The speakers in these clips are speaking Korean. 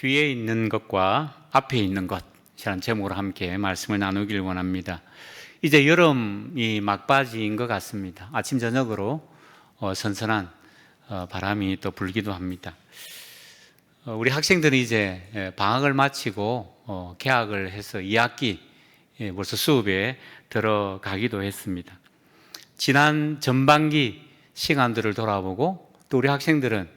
뒤에 있는 것과 앞에 있는 것이라는 제목으로 함께 말씀을 나누길 원합니다. 이제 여름이 막바지인 것 같습니다. 아침 저녁으로 선선한 바람이 또 불기도 합니다. 우리 학생들이 이제 방학을 마치고 개학을 해서 2학기 벌써 수업에 들어가기도 했습니다. 지난 전반기 시간들을 돌아보고 또 우리 학생들은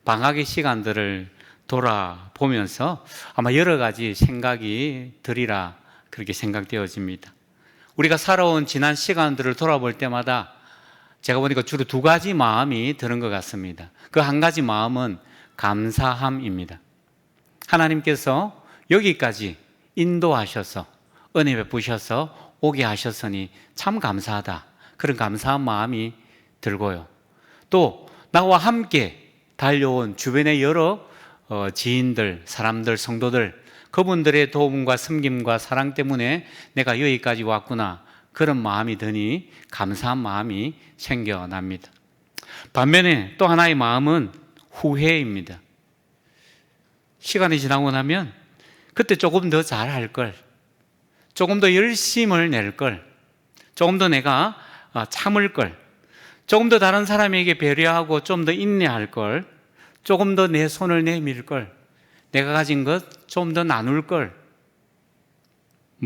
방학의 시간들을 돌아보면서 아마 여러 가지 생각이 들이라 그렇게 생각되어집니다. 우리가 살아온 지난 시간들을 돌아볼 때마다 제가 보니까 주로 두 가지 마음이 드는 것 같습니다. 그 한 가지 마음은 감사함입니다. 하나님께서 여기까지 인도하셔서 은혜 베푸셔서 오게 하셨으니 참 감사하다. 그런 감사한 마음이 들고요. 또 나와 함께 달려온 주변의 여러 지인들, 사람들, 성도들, 그분들의 도움과 섬김과 사랑 때문에 내가 여기까지 왔구나. 그런 마음이 드니 감사한 마음이 생겨납니다. 반면에 또 하나의 마음은 후회입니다. 시간이 지나고 나면 그때 조금 더 잘할 걸, 조금 더 열심을 낼 걸, 조금 더 내가 참을 걸, 조금 더 다른 사람에게 배려하고 좀 더 인내할 걸, 조금 더 내 손을 내밀 걸, 내가 가진 것 좀 더 나눌 걸,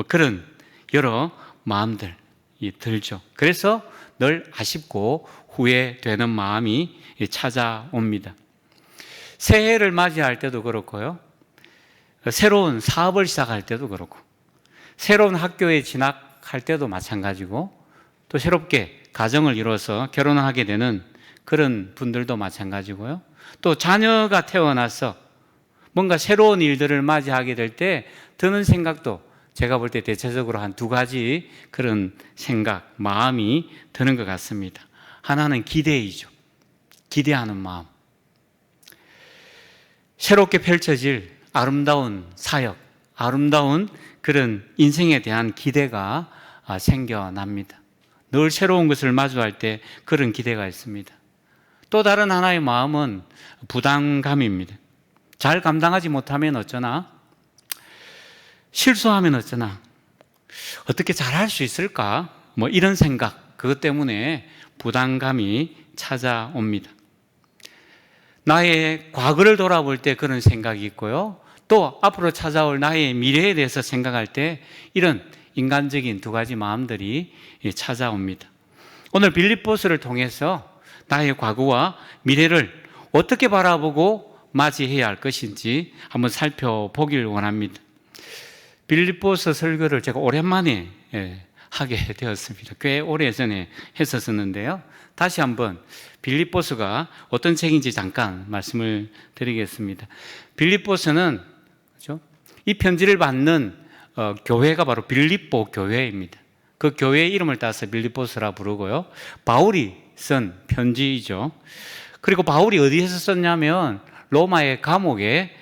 그런 여러 마음들이 들죠. 그래서 늘 아쉽고 후회되는 마음이 찾아옵니다. 새해를 맞이할 때도 그렇고요, 새로운 사업을 시작할 때도 그렇고, 새로운 학교에 진학할 때도 마찬가지고, 또 새롭게 가정을 이뤄서 결혼을 하게 되는 그런 분들도 마찬가지고요. 또 자녀가 태어나서 뭔가 새로운 일들을 맞이하게 될 때 드는 생각도 제가 볼 때 대체적으로 한 두 가지 그런 생각, 마음이 드는 것 같습니다. 하나는 기대이죠. 기대하는 마음. 새롭게 펼쳐질 아름다운 사역, 아름다운 그런 인생에 대한 기대가 생겨납니다. 늘 새로운 것을 마주할 때 그런 기대가 있습니다. 또 다른 하나의 마음은 부담감입니다. 잘 감당하지 못하면 어쩌나, 실수하면 어쩌나, 어떻게 잘할 수 있을까, 이런 생각, 그것 때문에 부담감이 찾아옵니다. 나의 과거를 돌아볼 때 그런 생각이 있고요, 또 앞으로 찾아올 나의 미래에 대해서 생각할 때 이런 인간적인 두 가지 마음들이 찾아옵니다. 오늘 빌립보서를 통해서 나의 과거와 미래를 어떻게 바라보고 맞이해야 할 것인지 한번 살펴보길 원합니다. 빌립보서 설교를 제가 오랜만에 하게 되었습니다. 꽤 오래전에 했었는데요. 다시 한번 빌립보서가 어떤 책인지 잠깐 말씀을 드리겠습니다. 빌립보서는 이 편지를 받는 교회가 바로 빌립보 교회입니다. 그 교회의 이름을 따서 빌립보서라 부르고요, 바울이 쓴 편지이죠. 그리고 바울이 어디에서 썼냐면 로마의 감옥에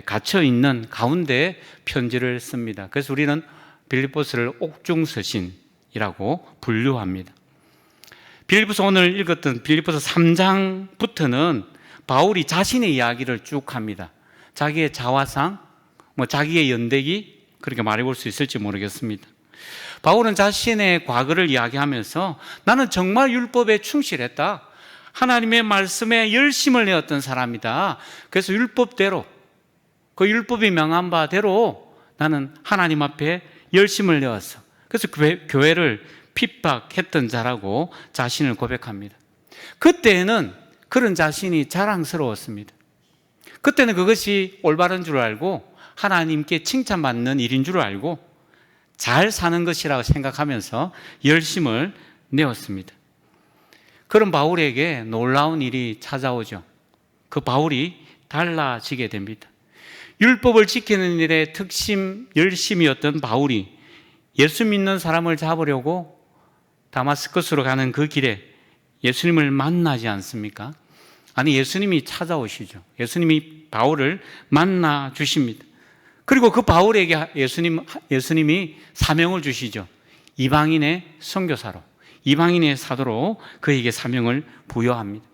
갇혀 있는 가운데 편지를 씁니다. 그래서 우리는 빌립보서를 옥중서신이라고 분류합니다. 빌립보서 오늘 읽었던 빌립보서 3장부터는 바울이 자신의 이야기를 쭉 합니다. 자기의 자화상, 자기의 연대기, 그렇게 말해볼 수 있을지 모르겠습니다. 바울은 자신의 과거를 이야기하면서 나는 정말 율법에 충실했다. 하나님의 말씀에 열심을 내었던 사람이다. 그래서 율법대로, 그 율법이 명한 바대로 나는 하나님 앞에 열심을 내었어. 그래서 교회를 핍박했던 자라고 자신을 고백합니다. 그때는 그런 자신이 자랑스러웠습니다. 그때는 그것이 올바른 줄 알고 하나님께 칭찬받는 일인 줄 알고 잘 사는 것이라고 생각하면서 열심을 내었습니다. 그런 바울에게 놀라운 일이 찾아오죠. 그 바울이 달라지게 됩니다. 율법을 지키는 일에 열심이었던 바울이 예수 믿는 사람을 잡으려고 다마스커스로 가는 그 길에 예수님을 만나지 않습니까? 아니, 예수님이 찾아오시죠. 예수님이 바울을 만나 주십니다. 그리고 그 바울에게 예수님이 사명을 주시죠. 이방인의 선교사로, 이방인의 사도로 그에게 사명을 부여합니다.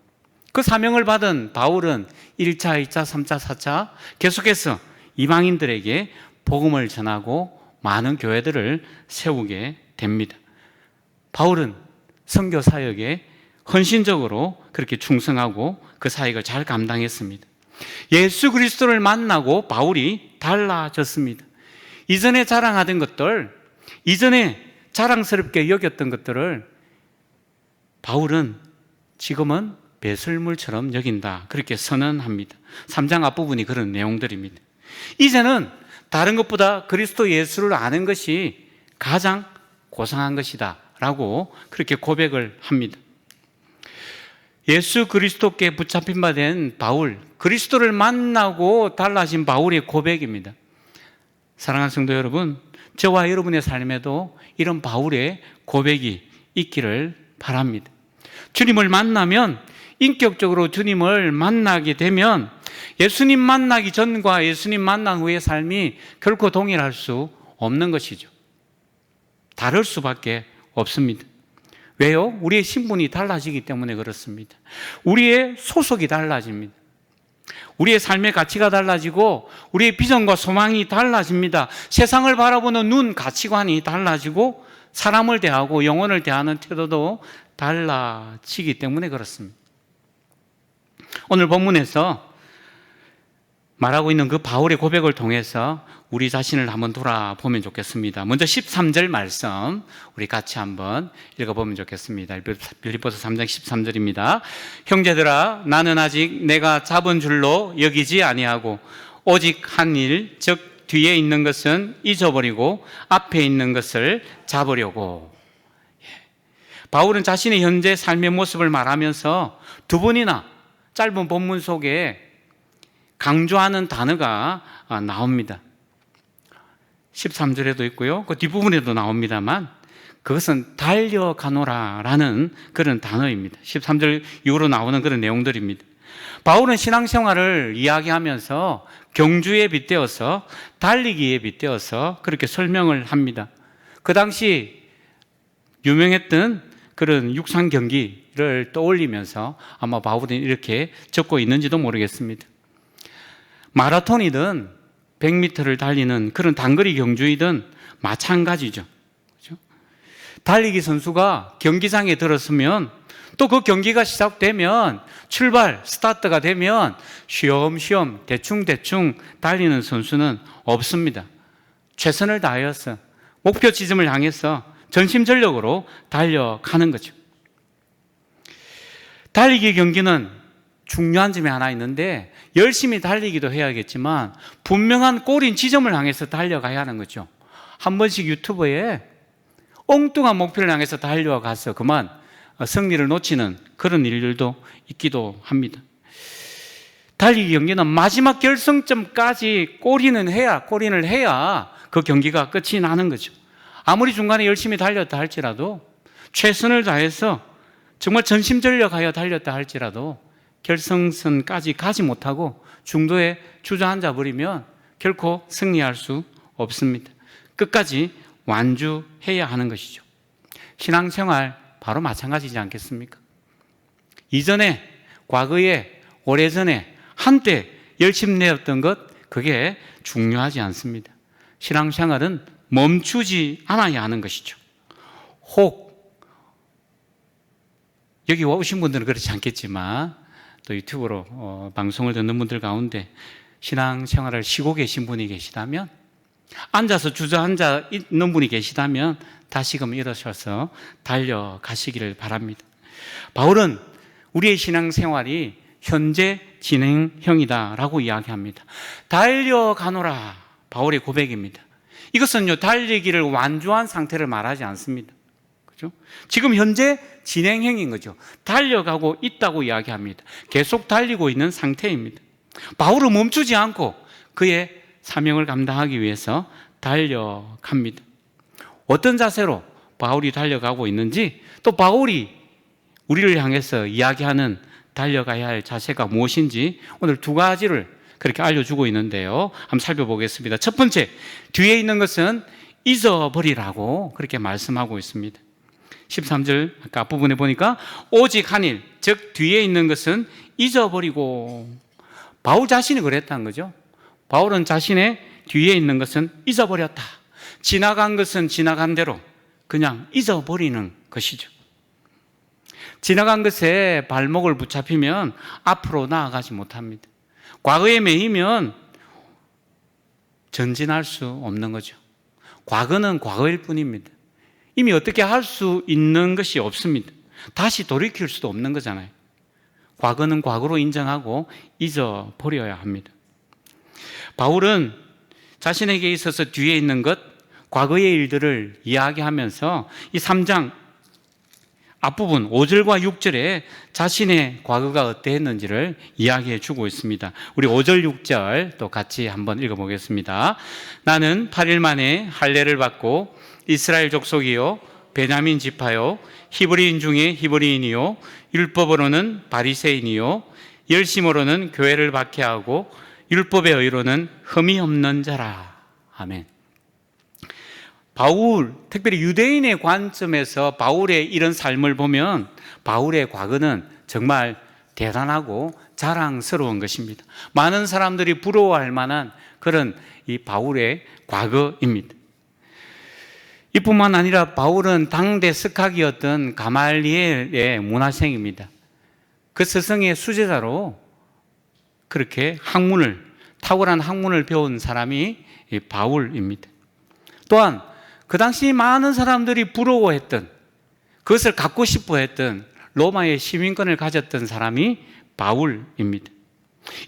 그 사명을 받은 바울은 1차, 2차, 3차, 4차 계속해서 이방인들에게 복음을 전하고 많은 교회들을 세우게 됩니다. 바울은 선교 사역에 헌신적으로 그렇게 충성하고 그 사역을 잘 감당했습니다. 예수 그리스도를 만나고 바울이 달라졌습니다. 이전에 자랑하던 것들, 이전에 자랑스럽게 여겼던 것들을 바울은 지금은 배설물처럼 여긴다, 그렇게 선언합니다. 3장 앞부분이 그런 내용들입니다. 이제는 다른 것보다 그리스도 예수를 아는 것이 가장 고상한 것이다 라고 그렇게 고백을 합니다. 예수 그리스도께 붙잡힌 바 된 바울, 그리스도를 만나고 달라진 바울의 고백입니다. 사랑하는 성도 여러분, 저와 여러분의 삶에도 이런 바울의 고백이 있기를 바랍니다. 주님을 만나면, 인격적으로 주님을 만나게 되면 예수님 만나기 전과 예수님 만난 후의 삶이 결코 동일할 수 없는 것이죠. 다를 수밖에 없습니다. 왜요? 우리의 신분이 달라지기 때문에 그렇습니다. 우리의 소속이 달라집니다. 우리의 삶의 가치가 달라지고 우리의 비전과 소망이 달라집니다. 세상을 바라보는 눈, 가치관이 달라지고 사람을 대하고 영혼을 대하는 태도도 달라지기 때문에 그렇습니다. 오늘 본문에서 말하고 있는 그 바울의 고백을 통해서 우리 자신을 한번 돌아보면 좋겠습니다. 먼저 13절 말씀 우리 같이 한번 읽어보면 좋겠습니다. 빌립보서 3장 13절입니다. 형제들아, 나는 아직 내가 잡은 줄로 여기지 아니하고 오직 한 일, 즉 뒤에 있는 것은 잊어버리고 앞에 있는 것을 잡으려고. 바울은 자신의 현재 삶의 모습을 말하면서 두 번이나 짧은 본문 속에 강조하는 단어가 나옵니다. 13절에도 있고요, 그 뒷부분에도 나옵니다만 그것은 달려가노라라는 그런 단어입니다. 13절 이후로 나오는 그런 내용들입니다. 바울은 신앙생활을 이야기하면서 경주에 빗대어서, 달리기에 빗대어서 그렇게 설명을 합니다. 그 당시 유명했던 그런 육상 경기를 떠올리면서 아마 바울은 이렇게 적고 있는지도 모르겠습니다. 마라톤이든 100m를 달리는 그런 단거리 경주이든 마찬가지죠. 그렇죠? 달리기 선수가 경기장에 들었으면 또 그 경기가 시작되면 출발, 스타트가 되면 쉬엄쉬엄 대충대충 달리는 선수는 없습니다. 최선을 다하여서 목표 지점을 향해서 전심전력으로 달려가는 거죠. 달리기 경기는 중요한 점이 하나 있는데 열심히 달리기도 해야겠지만 분명한 골인 지점을 향해서 달려가야 하는 거죠. 한 번씩 유튜브에 엉뚱한 목표를 향해서 달려가서 그만 승리를 놓치는 그런 일들도 있기도 합니다. 달리기 경기는 마지막 결승점까지 골인을 해야 그 경기가 끝이 나는 거죠. 아무리 중간에 열심히 달렸다 할지라도, 최선을 다해서 정말 전심전력하여 달렸다 할지라도 결승선까지 가지 못하고 중도에 주저앉아 버리면 결코 승리할 수 없습니다. 끝까지 완주해야 하는 것이죠. 신앙생활 바로 마찬가지지 않겠습니까? 이전에, 과거에, 오래전에 한때 열심히 내었던 것, 그게 중요하지 않습니다. 신앙생활은 멈추지 않아야 하는 것이죠. 혹 여기 오신 분들은 그렇지 않겠지만 또 유튜브로 방송을 듣는 분들 가운데 신앙생활을 쉬고 계신 분이 계시다면, 앉아서 주저앉아 있는 분이 계시다면 다시금 일어서서 달려가시기를 바랍니다. 바울은 우리의 신앙생활이 현재 진행형이다라고 이야기합니다. 달려가노라, 바울의 고백입니다. 이것은요, 달리기를 완주한 상태를 말하지 않습니다. 그죠? 지금 현재 진행형인 거죠. 달려가고 있다고 이야기합니다. 계속 달리고 있는 상태입니다. 바울은 멈추지 않고 그의 사명을 감당하기 위해서 달려갑니다. 어떤 자세로 바울이 달려가고 있는지, 또 바울이 우리를 향해서 이야기하는 달려가야 할 자세가 무엇인지 오늘 두 가지를 그렇게 알려주고 있는데요, 한번 살펴보겠습니다. 첫 번째, 뒤에 있는 것은 잊어버리라고 그렇게 말씀하고 있습니다. 13절 아까 앞부분에 보니까 오직 한 일, 즉 뒤에 있는 것은 잊어버리고. 바울 자신이 그랬다는 거죠. 바울은 자신의 뒤에 있는 것은 잊어버렸다. 지나간 것은 지나간 대로 그냥 잊어버리는 것이죠. 지나간 것에 발목을 붙잡히면 앞으로 나아가지 못합니다. 과거에 매이면 전진할 수 없는 거죠. 과거는 과거일 뿐입니다. 이미 어떻게 할 수 있는 것이 없습니다. 다시 돌이킬 수도 없는 거잖아요. 과거는 과거로 인정하고 잊어버려야 합니다. 바울은 자신에게 있어서 뒤에 있는 것, 과거의 일들을 이야기하면서 이 3장 앞부분 5절과 6절에 자신의 과거가 어떠했는지를 이야기해 주고 있습니다. 우리 5절, 6절 또 같이 한번 읽어보겠습니다. 나는 8일 만에 할례를 받고 이스라엘 족속이요 베냐민 지파요 히브리인 중에 히브리인이요 율법으로는 바리새인이요 열심으로는 교회를 박해하고 율법의 의로는 흠이 없는 자라. 아멘. 바울, 특별히 유대인의 관점에서 바울의 이런 삶을 보면 바울의 과거는 정말 대단하고 자랑스러운 것입니다. 많은 사람들이 부러워할 만한 그런 이 바울의 과거입니다. 이뿐만 아니라 바울은 당대 스카기였던 가말리엘의 문화생입니다. 그 스승의 수제자로 그렇게 탁월한 학문을 배운 사람이 바울입니다. 또한 그 당시 많은 사람들이 부러워했던, 그것을 갖고 싶어 했던 로마의 시민권을 가졌던 사람이 바울입니다.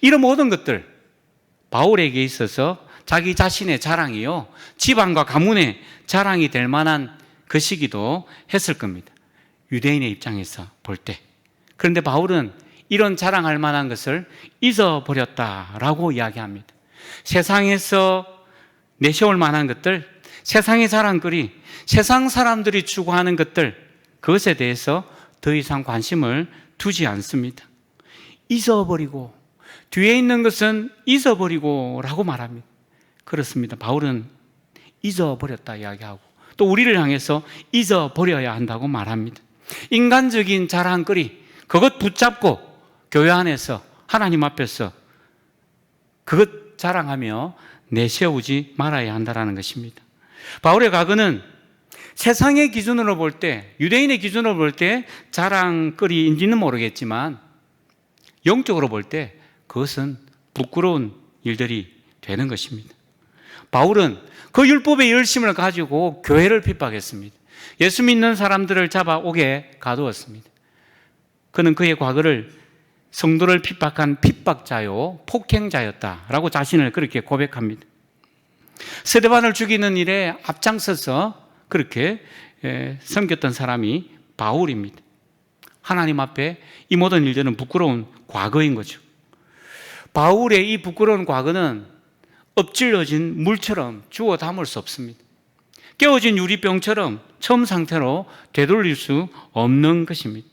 이런 모든 것들, 바울에게 있어서 자기 자신의 자랑이요, 지방과 가문의 자랑이 될 만한 것이기도 했을 겁니다. 유대인의 입장에서 볼 때. 그런데 바울은 이런 자랑할 만한 것을 잊어버렸다라고 이야기합니다. 세상에서 내세울 만한 것들, 세상의 자랑거리, 세상 사람들이 추구하는 것들, 그것에 대해서 더 이상 관심을 두지 않습니다. 잊어버리고, 뒤에 있는 것은 잊어버리고 라고 말합니다. 그렇습니다. 바울은 잊어버렸다 이야기하고 또 우리를 향해서 잊어버려야 한다고 말합니다. 인간적인 자랑거리, 그것 붙잡고 교회 안에서 하나님 앞에서 그것 자랑하며 내세우지 말아야 한다는 것입니다. 바울의 과거는 세상의 기준으로 볼 때, 유대인의 기준으로 볼 때 자랑거리인지는 모르겠지만 영적으로 볼 때 그것은 부끄러운 일들이 되는 것입니다. 바울은 그 율법의 열심을 가지고 교회를 핍박했습니다. 예수 믿는 사람들을 잡아 옥에 가두었습니다. 그는 그의 과거를 성도를 핍박한 핍박자요, 폭행자였다라고 자신을 그렇게 고백합니다. 스데반을 죽이는 일에 앞장서서 그렇게 섬겼던 사람이 바울입니다. 하나님 앞에 이 모든 일들은 부끄러운 과거인 거죠. 바울의 이 부끄러운 과거는 엎질러진 물처럼 주워 담을 수 없습니다. 깨어진 유리병처럼 처음 상태로 되돌릴 수 없는 것입니다.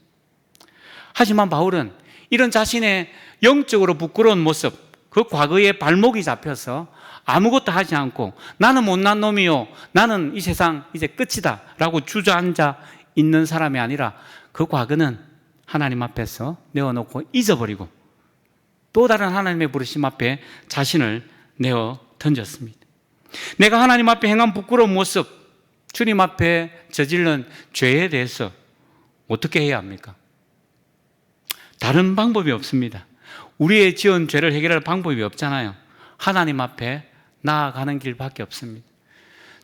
하지만 바울은 이런 자신의 영적으로 부끄러운 모습, 그 과거에 발목이 잡혀서 아무것도 하지 않고 나는 못난 놈이요, 나는 이 세상 이제 끝이다 라고 주저앉아 있는 사람이 아니라 그 과거는 하나님 앞에서 내어놓고 잊어버리고 또 다른 하나님의 부르심 앞에 자신을 내어 던졌습니다. 내가 하나님 앞에 행한 부끄러운 모습, 주님 앞에 저지른 죄에 대해서 어떻게 해야 합니까? 다른 방법이 없습니다. 우리의 지은 죄를 해결할 방법이 없잖아요. 하나님 앞에 나아가는 길밖에 없습니다.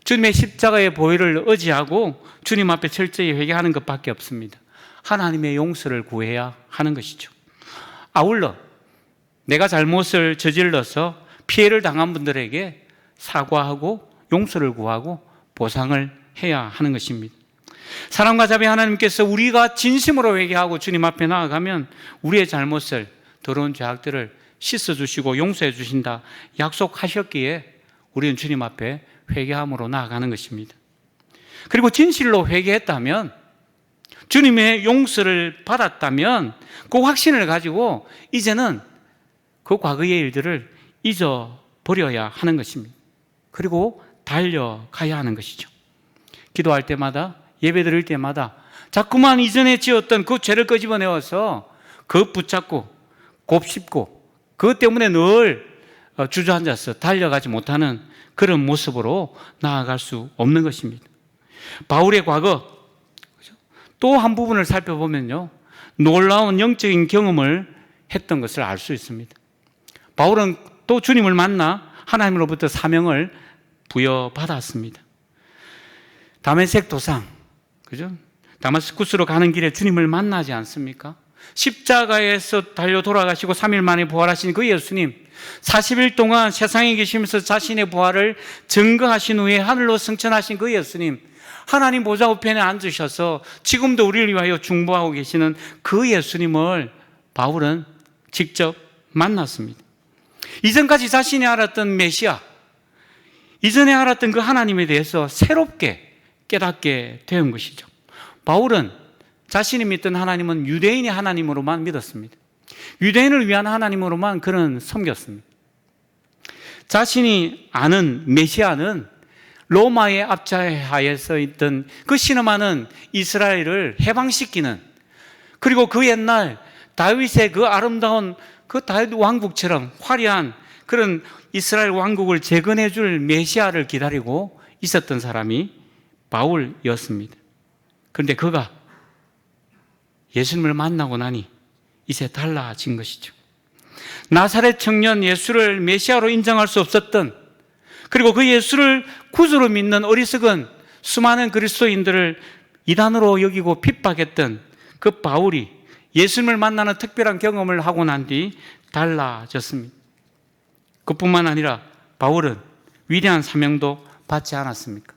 주님의 십자가의 보혈을 의지하고 주님 앞에 철저히 회개하는 것밖에 없습니다. 하나님의 용서를 구해야 하는 것이죠. 아울러 내가 잘못을 저질러서 피해를 당한 분들에게 사과하고 용서를 구하고 보상을 해야 하는 것입니다. 사랑과 자비 하나님께서 우리가 진심으로 회개하고 주님 앞에 나아가면 우리의 잘못을, 더러운 죄악들을 씻어주시고 용서해 주신다 약속하셨기에 우리는 주님 앞에 회개함으로 나아가는 것입니다. 그리고 진실로 회개했다면, 주님의 용서를 받았다면 그 확신을 가지고 이제는 그 과거의 일들을 잊어버려야 하는 것입니다. 그리고 달려가야 하는 것이죠. 기도할 때마다, 예배 드릴 때마다 자꾸만 이전에 지었던 그 죄를 끄집어내어서 그것 붙잡고 곱씹고 그것 때문에 늘 주저앉아서 달려가지 못하는 그런 모습으로 나아갈 수 없는 것입니다. 바울의 과거 또 한 부분을 살펴보면요, 놀라운 영적인 경험을 했던 것을 알 수 있습니다. 바울은 또 주님을 만나 하나님으로부터 사명을 부여받았습니다. 다메섹 도상, 그죠? 다마스쿠스로 가는 길에 주님을 만나지 않습니까? 십자가에서 달려 돌아가시고 3일 만에 부활하신 그 예수님, 40일 동안 세상에 계시면서 자신의 부활을 증거하신 후에 하늘로 승천하신 그 예수님, 하나님 보좌 우편에 앉으셔서 지금도 우리를 위하여 중보하고 계시는 그 예수님을 바울은 직접 만났습니다. 이전까지 자신이 알았던 메시아, 이전에 알았던 그 하나님에 대해서 새롭게 깨닫게 된 것이죠. 바울은 자신이 믿던 하나님은 유대인의 하나님으로만 믿었습니다. 유대인을 위한 하나님으로만 그는 섬겼습니다. 자신이 아는 메시아는 로마의 압제하에서 있던 그 신음하는 이스라엘을 해방시키는, 그리고 그 옛날 다윗의 그 아름다운 그 다윗 왕국처럼 화려한 그런 이스라엘 왕국을 재건해 줄 메시아를 기다리고 있었던 사람이 바울이었습니다. 그런데 그가 예수님을 만나고 나니 이제 달라진 것이죠. 나사렛 청년 예수를 메시아로 인정할 수 없었던, 그리고 그 예수를 구주로 믿는 어리석은 수많은 그리스도인들을 이단으로 여기고 핍박했던 그 바울이 예수님을 만나는 특별한 경험을 하고 난 뒤 달라졌습니다. 그뿐만 아니라 바울은 위대한 사명도 받지 않았습니까?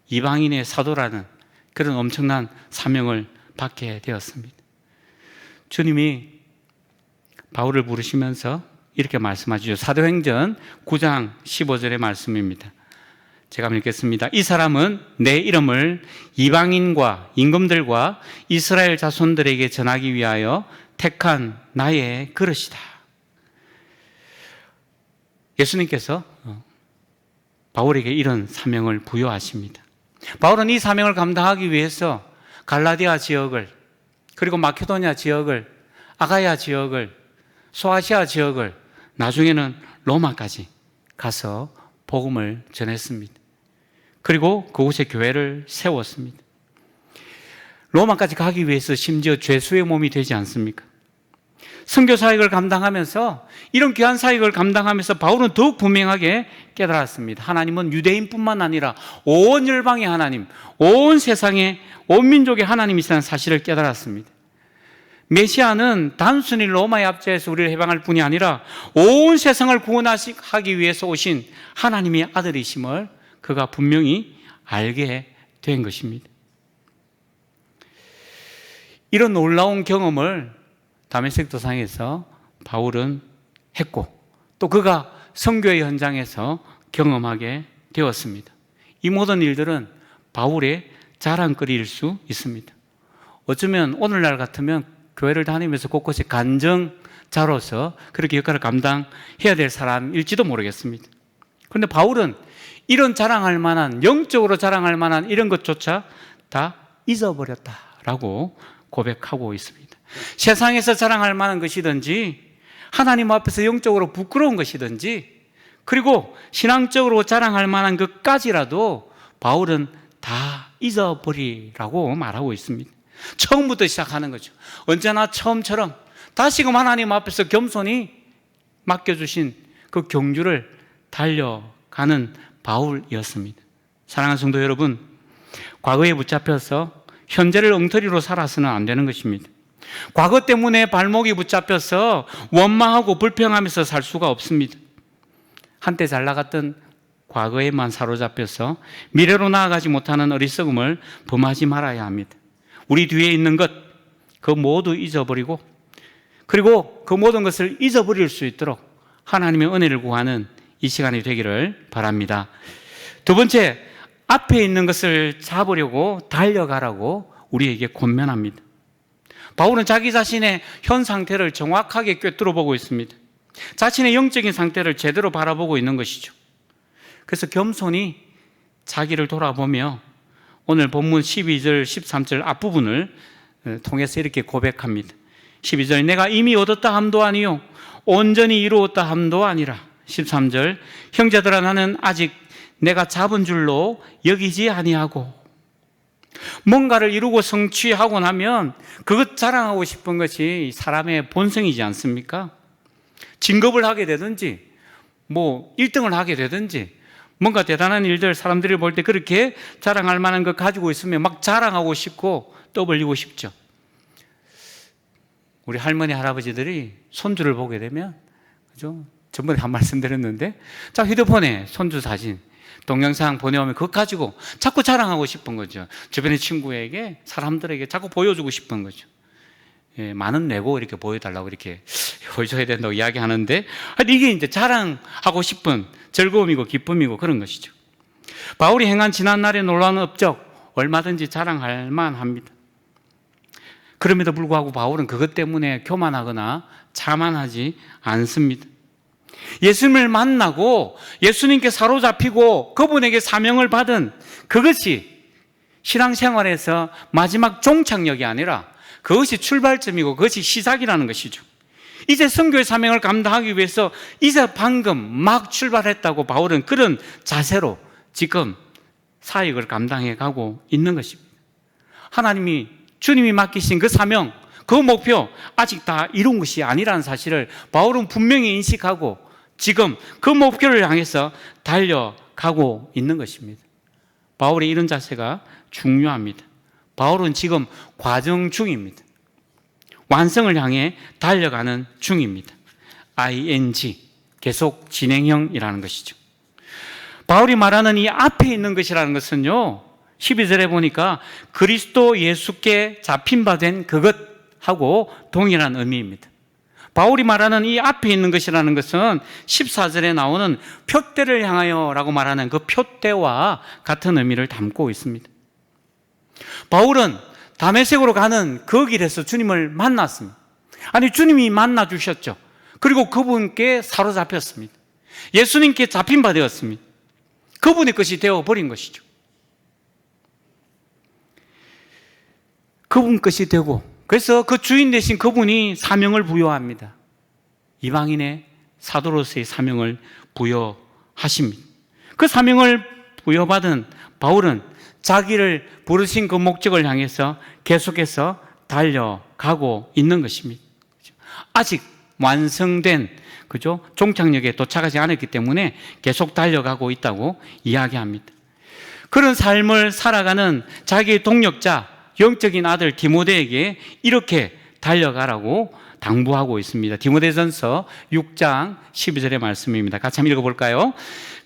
이방인의 사도라는 그런 엄청난 사명을 받게 되었습니다. 주님이 바울을 부르시면서 이렇게 말씀하시죠. 사도행전 9장 15절의 말씀입니다. 제가 읽겠습니다. 이 사람은 내 이름을 이방인과 임금들과 이스라엘 자손들에게 전하기 위하여 택한 나의 그릇이다. 예수님께서 바울에게 이런 사명을 부여하십니다. 바울은 이 사명을 감당하기 위해서 갈라디아 지역을, 그리고 마케도니아 지역을, 아가야 지역을, 소아시아 지역을, 나중에는 로마까지 가서 복음을 전했습니다. 그리고 그곳에 교회를 세웠습니다. 로마까지 가기 위해서 심지어 죄수의 몸이 되지 않습니까? 선교 사역을 감당하면서, 이런 귀한 사역을 감당하면서 바울은 더욱 분명하게 깨달았습니다. 하나님은 유대인뿐만 아니라 온 열방의 하나님, 온 세상의, 온 민족의 하나님이시라는 사실을 깨달았습니다. 메시아는 단순히 로마의 압제에서 우리를 해방할 뿐이 아니라 온 세상을 구원하기 위해서 오신 하나님의 아들이심을 그가 분명히 알게 된 것입니다. 이런 놀라운 경험을 다메섹 도상에서 바울은 했고, 또 그가 선교의 현장에서 경험하게 되었습니다. 이 모든 일들은 바울의 자랑거리일 수 있습니다. 어쩌면 오늘날 같으면 교회를 다니면서 곳곳에 간증자로서 그렇게 역할을 감당해야 될 사람일지도 모르겠습니다. 그런데 바울은 이런 자랑할 만한, 영적으로 자랑할 만한 이런 것조차 다 잊어버렸다라고 고백하고 있습니다. 세상에서 자랑할 만한 것이든지, 하나님 앞에서 영적으로 부끄러운 것이든지, 그리고 신앙적으로 자랑할 만한 것까지라도 바울은 다 잊어버리라고 말하고 있습니다. 처음부터 시작하는 거죠. 언제나 처음처럼 다시금 하나님 앞에서 겸손히 맡겨주신 그 경주를 달려가는 바울이었습니다. 사랑하는 성도 여러분, 과거에 붙잡혀서 현재를 엉터리로 살아서는 안 되는 것입니다. 과거 때문에 발목이 붙잡혀서 원망하고 불평하면서 살 수가 없습니다. 한때 잘 나갔던 과거에만 사로잡혀서 미래로 나아가지 못하는 어리석음을 범하지 말아야 합니다. 우리 뒤에 있는 것, 그 모두 잊어버리고, 그리고 그 모든 것을 잊어버릴 수 있도록 하나님의 은혜를 구하는 이 시간이 되기를 바랍니다. 두 번째, 앞에 있는 것을 잡으려고 달려가라고 우리에게 권면합니다. 바울은 자기 자신의 현 상태를 정확하게 꿰뚫어 보고 있습니다. 자신의 영적인 상태를 제대로 바라보고 있는 것이죠. 그래서 겸손히 자기를 돌아보며 오늘 본문 12절, 13절 앞부분을 통해서 이렇게 고백합니다. 12절, 내가 이미 얻었다 함도 아니요 온전히 이루었다 함도 아니라 13절, 형제들아 나는 아직 내가 잡은 줄로 여기지 아니하고. 뭔가를 이루고 성취하고 나면 그것 자랑하고 싶은 것이 사람의 본성이지 않습니까? 진급을 하게 되든지 1등을 하게 되든지 뭔가 대단한 일들 사람들이 볼 때 그렇게 자랑할 만한 것 가지고 있으면 막 자랑하고 싶고 떠벌리고 싶죠. 우리 할머니 할아버지들이 손주를 보게 되면, 그죠? 전번에 한 말씀 드렸는데, 자, 휴대폰에 손주 사진 동영상 보내오면 그것 가지고 자꾸 자랑하고 싶은 거죠. 주변의 친구에게, 사람들에게 자꾸 보여주고 싶은 거죠. 예, 만원 내고 이렇게 보여달라고 이렇게 보여줘야 된다고 이야기하는데, 이게 이제 자랑하고 싶은 즐거움이고 기쁨이고 그런 것이죠. 바울이 행한 지난날의 놀라운 업적, 얼마든지 자랑할 만합니다. 그럼에도 불구하고 바울은 그것 때문에 교만하거나 자만하지 않습니다. 예수님을 만나고 예수님께 사로잡히고 그분에게 사명을 받은 그것이 신앙생활에서 마지막 종착역이 아니라 그것이 출발점이고 그것이 시작이라는 것이죠. 이제 선교의 사명을 감당하기 위해서 이제 방금 막 출발했다고 바울은 그런 자세로 지금 사역을 감당해 가고 있는 것입니다. 하나님이 주님이 맡기신 그 사명, 그 목표 아직 다 이룬 것이 아니라는 사실을 바울은 분명히 인식하고 지금 그 목표를 향해서 달려가고 있는 것입니다. 바울의 이런 자세가 중요합니다. 바울은 지금 과정 중입니다. 완성을 향해 달려가는 중입니다. ing, 계속 진행형이라는 것이죠. 바울이 말하는 이 앞에 있는 것이라는 것은요, 12절에 보니까 그리스도 예수께 잡힌 바 된 그것하고 동일한 의미입니다. 바울이 말하는 이 앞에 있는 것이라는 것은 14절에 나오는 표대를 향하여 라고 말하는 그 표대와 같은 의미를 담고 있습니다. 바울은 다메섹으로 가는 그 길에서 주님을 만났습니다. 아니, 주님이 만나 주셨죠. 그리고 그분께 사로잡혔습니다. 예수님께 잡힌 바 되었습니다. 그분의 것이 되어버린 것이죠. 그분 것이 되고, 그래서 그 주인 되신 그분이 사명을 부여합니다. 이방인의 사도로서의 사명을 부여하십니다. 그 사명을 부여받은 바울은 자기를 부르신 그 목적을 향해서 계속해서 달려가고 있는 것입니다. 아직 완성된, 그죠? 종착역에 도착하지 않았기 때문에 계속 달려가고 있다고 이야기합니다. 그런 삶을 살아가는 자기의 동력자, 영적인 아들 디모데에게 이렇게 달려가라고 당부하고 있습니다. 디모데전서 6장 12절의 말씀입니다. 같이 한번 읽어볼까요?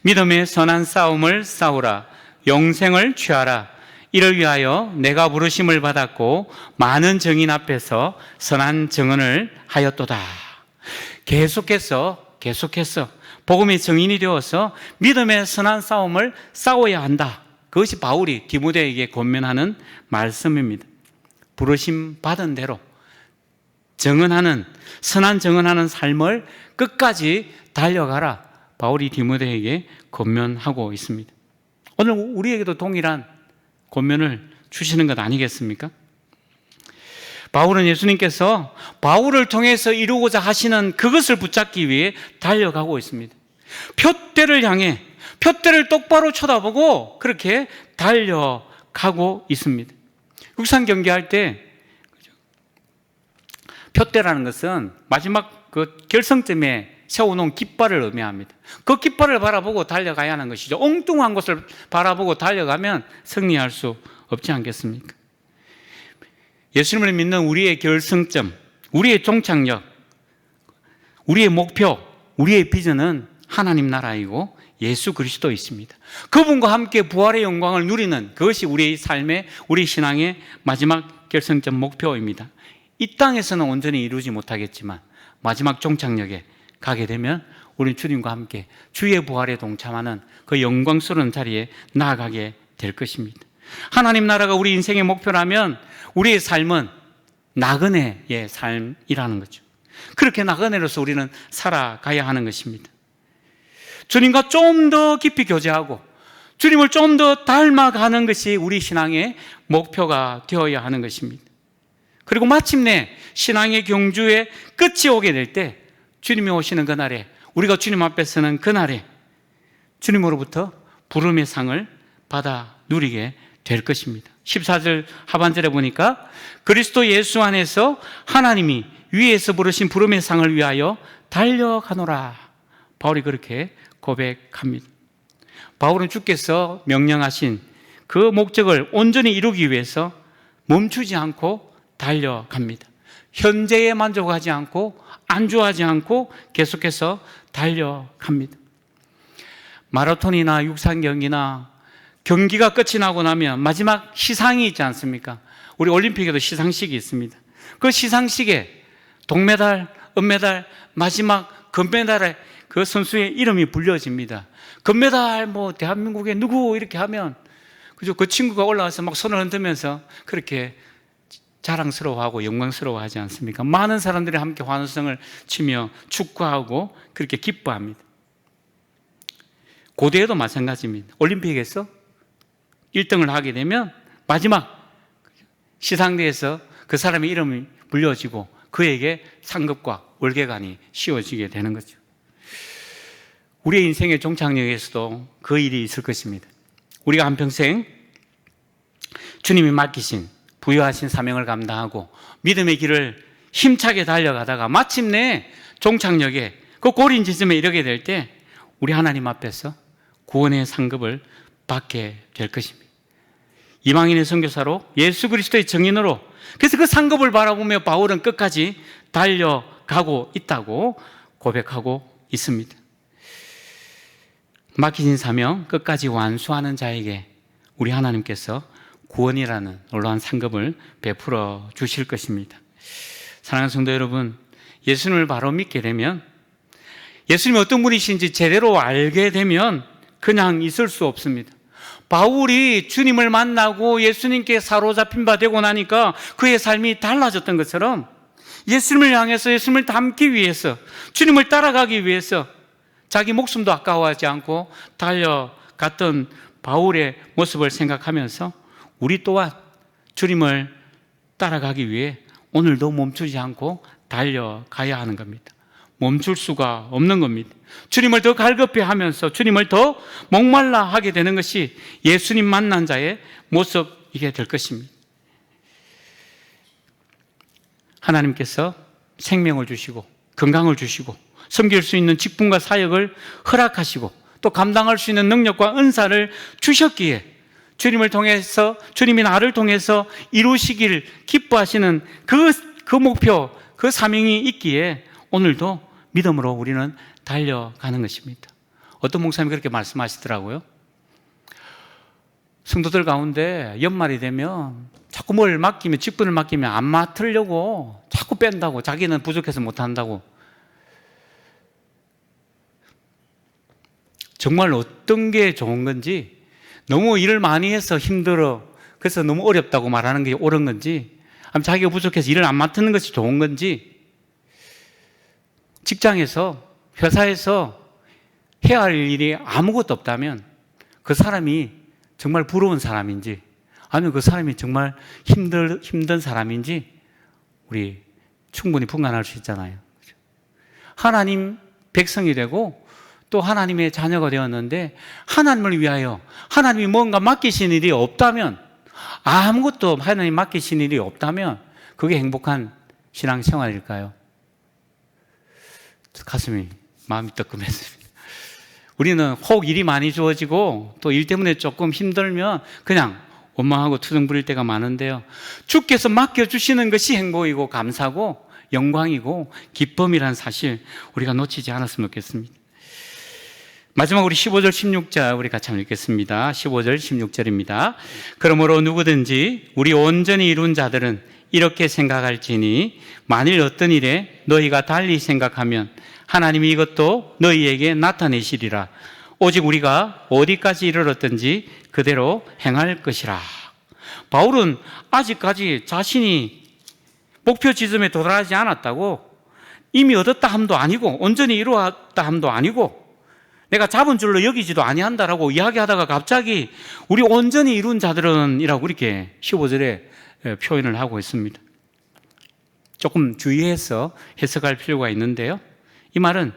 믿음의 선한 싸움을 싸우라. 영생을 취하라. 이를 위하여 내가 부르심을 받았고 많은 증인 앞에서 선한 증언을 하였도다. 계속해서 복음의 증인이 되어서 믿음의 선한 싸움을 싸워야 한다. 그것이 바울이 디모데에게 권면하는 말씀입니다. 부르심 받은 대로 선한 증언하는 삶을 끝까지 달려가라. 바울이 디모데에게 권면하고 있습니다. 오늘 우리에게도 동일한 권면을 주시는 것 아니겠습니까? 바울은 예수님께서 바울을 통해서 이루고자 하시는 그것을 붙잡기 위해 달려가고 있습니다. 표대를 향해 표대를 똑바로 쳐다보고 그렇게 달려가고 있습니다. 육상 경기할 때 표대라는 것은 마지막 그 결승점에 세워놓은 깃발을 의미합니다. 그 깃발을 바라보고 달려가야 하는 것이죠. 엉뚱한 곳을 바라보고 달려가면 승리할 수 없지 않겠습니까? 예수님을 믿는 우리의 결승점, 우리의 종착역, 우리의 목표, 우리의 비전은 하나님 나라이고 예수 그리스도이십니다. 그분과 함께 부활의 영광을 누리는 그것이 우리의 삶의, 우리 신앙의 마지막 결승점 목표입니다. 이 땅에서는 온전히 이루지 못하겠지만 마지막 종착역에 가게 되면 우리는 주님과 함께 주의 부활에 동참하는 그 영광스러운 자리에 나아가게 될 것입니다. 하나님 나라가 우리 인생의 목표라면 우리의 삶은 나그네의 삶이라는 거죠. 그렇게 나그네로서 우리는 살아가야 하는 것입니다. 주님과 좀 더 깊이 교제하고 주님을 좀 더 닮아가는 것이 우리 신앙의 목표가 되어야 하는 것입니다. 그리고 마침내 신앙의 경주의 끝이 오게 될 때 주님이 오시는 그날에 우리가 주님 앞에서는 그날에 주님으로부터 부름의 상을 받아 누리게 될 것입니다. 14절 하반절에 보니까 그리스도 예수 안에서 하나님이 위에서 부르신 부름의 상을 위하여 달려가노라. 바울이 그렇게 고백합니다. 바울은 주께서 명령하신 그 목적을 온전히 이루기 위해서 멈추지 않고 달려갑니다. 현재에 만족하지 않고 안주하지 않고 계속해서 달려갑니다. 마라톤이나 육상경기나 경기가 끝이 나고 나면 마지막 시상이 있지 않습니까? 우리 올림픽에도 시상식이 있습니다. 그 시상식에 동메달, 은메달, 마지막 금메달에 그 선수의 이름이 불려집니다. 금메달 대한민국에 누구 이렇게 하면 그죠? 그 친구가 올라와서 막 손을 흔들면서 그렇게 자랑스러워하고 영광스러워하지 않습니까? 많은 사람들이 함께 환호성을 치며 축구하고 그렇게 기뻐합니다. 고대에도 마찬가지입니다. 올림픽에서 1등을 하게 되면 마지막 시상대에서 그 사람의 이름이 불려지고 그에게 상급과 월계관이 씌워지게 되는 거죠. 우리의 인생의 종착역에서도 그 일이 있을 것입니다. 우리가 한평생 주님이 맡기신 부여하신 사명을 감당하고 믿음의 길을 힘차게 달려가다가 마침내 종착역에 그 고린 지점에 이르게 될 때 우리 하나님 앞에서 구원의 상급을 받게 될 것입니다. 이방인의 선교사로 예수 그리스도의 증인으로 그래서 그 상급을 바라보며 바울은 끝까지 달려가고 있다고 고백하고 있습니다. 맡기신 사명 끝까지 완수하는 자에게 우리 하나님께서 구원이라는 놀라운 상급을 베풀어 주실 것입니다. 사랑하는 성도 여러분, 예수님을 바로 믿게 되면 예수님이 어떤 분이신지 제대로 알게 되면 그냥 있을 수 없습니다. 바울이 주님을 만나고 예수님께 사로잡힌 바 되고 나니까 그의 삶이 달라졌던 것처럼 예수님을 향해서 예수님을 닮기 위해서 주님을 따라가기 위해서 자기 목숨도 아까워하지 않고 달려갔던 바울의 모습을 생각하면서 우리 또한 주님을 따라가기 위해 오늘도 멈추지 않고 달려가야 하는 겁니다. 멈출 수가 없는 겁니다. 주님을 더 갈급해 하면서 주님을 더 목말라 하게 되는 것이 예수님 만난 자의 모습이게 될 것입니다. 하나님께서 생명을 주시고 건강을 주시고 섬길 수 있는 직분과 사역을 허락하시고 또 감당할 수 있는 능력과 은사를 주셨기에 주님을 통해서 주님이 나를 통해서 이루시길 기뻐하시는 그 목표, 그 사명이 있기에 오늘도 믿음으로 우리는 달려가는 것입니다. 어떤 목사님이 그렇게 말씀하시더라고요. 성도들 가운데 연말이 되면 자꾸 뭘 맡기면, 직분을 맡기면 안 맡으려고 자꾸 뺀다고, 자기는 부족해서 못한다고. 정말 어떤 게 좋은 건지, 너무 일을 많이 해서 힘들어, 그래서 너무 어렵다고 말하는 게 옳은 건지, 아니면 자기가 부족해서 일을 안 맡는 것이 좋은 건지, 직장에서, 회사에서 해야 할 일이 아무것도 없다면 그 사람이 정말 부러운 사람인지, 아니면 그 사람이 정말 힘든 사람인지 우리 충분히 분간할 수 있잖아요. 하나님 백성이 되고 또 하나님의 자녀가 되었는데 하나님을 위하여 하나님이 뭔가 맡기신 일이 없다면, 아무것도 하나님 맡기신 일이 없다면 그게 행복한 신앙생활일까요? 가슴이, 마음이 뜨끔했습니다. 우리는 혹 일이 많이 주어지고 또 일 때문에 조금 힘들면 그냥 원망하고 투정 부릴 때가 많은데요, 주께서 맡겨주시는 것이 행복이고 감사고 영광이고 기쁨이라는 사실 우리가 놓치지 않았으면 좋겠습니다. 마지막 우리 15절 16절 우리 같이 한번 읽겠습니다. 15절 16절입니다. 그러므로 누구든지 우리 온전히 이룬 자들은 이렇게 생각할지니 만일 어떤 일에 너희가 달리 생각하면 하나님이 이것도 너희에게 나타내시리라. 오직 우리가 어디까지 이르렀든지 그대로 행할 것이라. 바울은 아직까지 자신이 목표 지점에 도달하지 않았다고, 이미 얻었다 함도 아니고 온전히 이루었다 함도 아니고 내가 잡은 줄로 여기지도 아니한다라고 이야기하다가 갑자기 우리 온전히 이룬 자들은 이라고 이렇게 15절에 표현을 하고 있습니다. 조금 주의해서 해석할 필요가 있는데요, 이 말은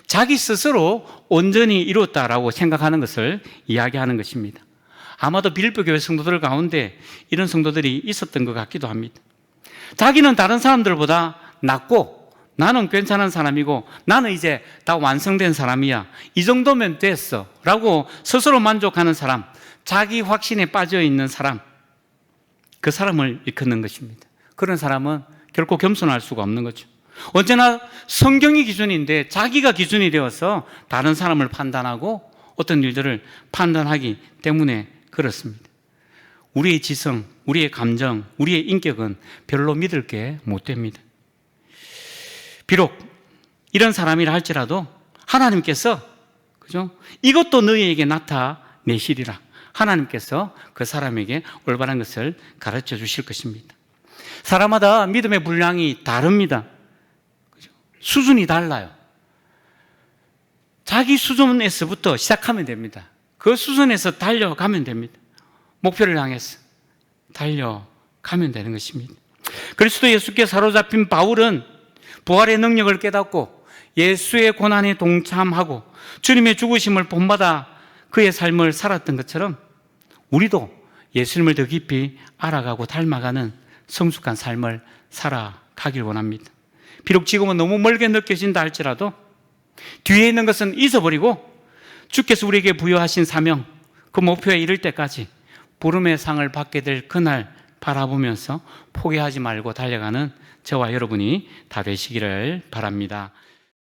자기 스스로 온전히 이루었다라고 생각하는 것을 이야기하는 것입니다. 아마도 빌립보 교회 성도들 가운데 이런 성도들이 있었던 것 같기도 합니다. 자기는 다른 사람들보다 낫고 나는 괜찮은 사람이고 나는 이제 다 완성된 사람이야, 이 정도면 됐어 라고 스스로 만족하는 사람, 자기 확신에 빠져 있는 사람, 그 사람을 일컫는 것입니다. 그런 사람은 결코 겸손할 수가 없는 거죠. 언제나 성경이 기준인데 자기가 기준이 되어서 다른 사람을 판단하고 어떤 일들을 판단하기 때문에 그렇습니다. 우리의 지성, 우리의 감정, 우리의 인격은 별로 믿을 게 못 됩니다. 비록 이런 사람이라 할지라도 하나님께서, 그죠? 이것도 너희에게 나타내시리라. 하나님께서 그 사람에게 올바른 것을 가르쳐 주실 것입니다. 사람마다 믿음의 분량이 다릅니다. 그죠? 수준이 달라요. 자기 수준에서부터 시작하면 됩니다. 그 수준에서 달려가면 됩니다. 목표를 향해서 달려가면 되는 것입니다. 그리스도 예수께 사로잡힌 바울은 부활의 능력을 깨닫고 예수의 고난에 동참하고 주님의 죽으심을 본받아 그의 삶을 살았던 것처럼 우리도 예수님을 더 깊이 알아가고 닮아가는 성숙한 삶을 살아가길 원합니다. 비록 지금은 너무 멀게 느껴진다 할지라도 뒤에 있는 것은 잊어버리고 주께서 우리에게 부여하신 사명, 그 목표에 이를 때까지 부름의 상을 받게 될 그날 바라보면서 포기하지 말고 달려가는 저와 여러분이 다 되시기를 바랍니다.